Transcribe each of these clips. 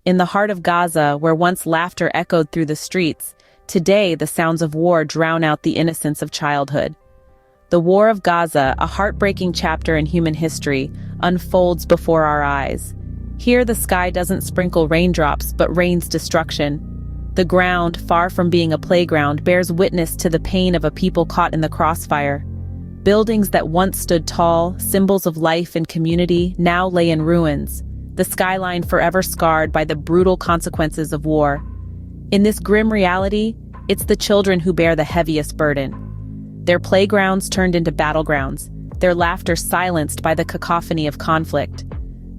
In the heart of Gaza, where once laughter echoed through the streets, today the sounds of war drown out the innocence of childhood. The War of Gaza, a heartbreaking chapter in human history, unfolds before our eyes. Here the sky doesn't sprinkle raindrops but rains destruction. The ground, far from being a playground, bears witness to the pain of a people caught in the crossfire. Buildings that once stood tall, symbols of life and community, now lay in ruins, the skyline forever scarred by the brutal consequences of war. In this grim reality, it's the children who bear the heaviest burden. Their playgrounds turned into battlegrounds, their laughter silenced by the cacophony of conflict.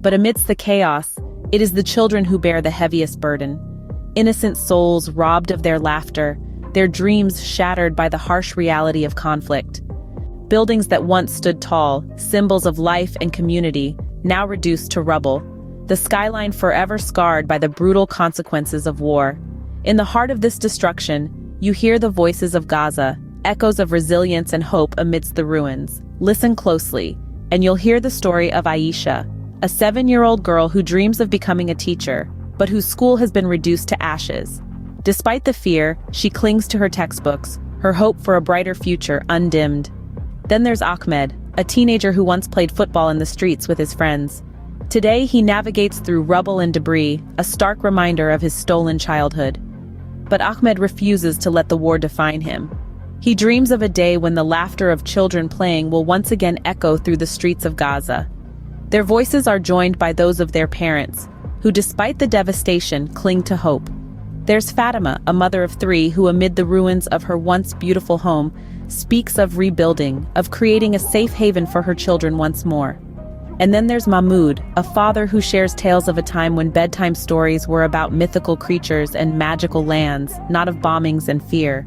But amidst the chaos, it is the children who bear the heaviest burden. Innocent souls robbed of their laughter, their dreams shattered by the harsh reality of conflict. Buildings that once stood tall, symbols of life and community, now reduced to rubble. The skyline forever scarred by the brutal consequences of war. In the heart of this destruction, you hear the voices of Gaza, echoes of resilience and hope amidst the ruins. Listen closely, and you'll hear the story of Aisha, a 7-year-old girl who dreams of becoming a teacher, but whose school has been reduced to ashes. Despite the fear, she clings to her textbooks, her hope for a brighter future undimmed. Then there's Ahmed, a teenager who once played football in the streets with his friends. Today he navigates through rubble and debris, a stark reminder of his stolen childhood. But Ahmed refuses to let the war define him. He dreams of a day when the laughter of children playing will once again echo through the streets of Gaza. Their voices are joined by those of their parents, who despite the devastation cling to hope. There's Fatima, a mother of 3 who amid the ruins of her once beautiful home, speaks of rebuilding, of creating a safe haven for her children once more. And then there's Mahmoud, a father who shares tales of a time when bedtime stories were about mythical creatures and magical lands, not of bombings and fear.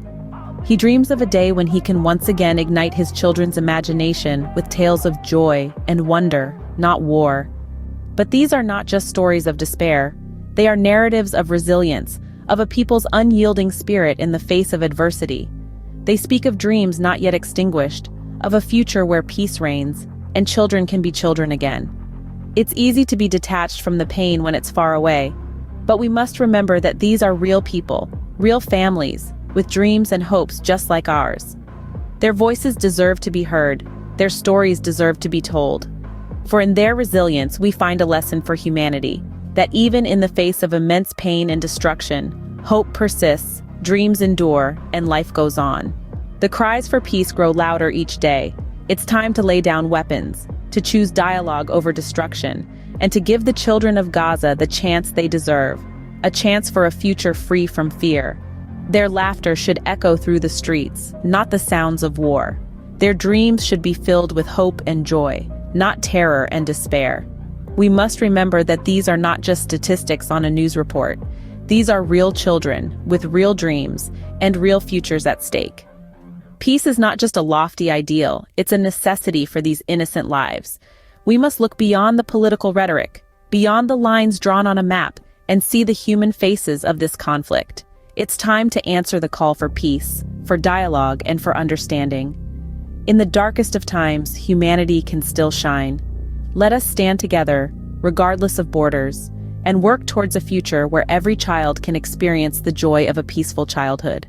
He dreams of a day when he can once again ignite his children's imagination with tales of joy and wonder, not war. But these are not just stories of despair. They are narratives of resilience, of a people's unyielding spirit in the face of adversity. They speak of dreams not yet extinguished, of a future where peace reigns, and children can be children again. It's easy to be detached from the pain when it's far away, but we must remember that these are real people, real families, with dreams and hopes just like ours. Their voices deserve to be heard, their stories deserve to be told. For in their resilience we find a lesson for humanity, that even in the face of immense pain and destruction, hope persists, dreams endure, and life goes on. The cries for peace grow louder each day. It's time to lay down weapons, to choose dialogue over destruction, and to give the children of Gaza the chance they deserve, a chance for a future free from fear. Their laughter should echo through the streets, not the sounds of war. Their dreams should be filled with hope and joy, not terror and despair. We must remember that these are not just statistics on a news report. These are real children, with real dreams, and real futures at stake. Peace is not just a lofty ideal, it's a necessity for these innocent lives. We must look beyond the political rhetoric, beyond the lines drawn on a map, and see the human faces of this conflict. It's time to answer the call for peace, for dialogue, and for understanding. In the darkest of times, humanity can still shine. Let us stand together, regardless of borders, and work towards a future where every child can experience the joy of a peaceful childhood.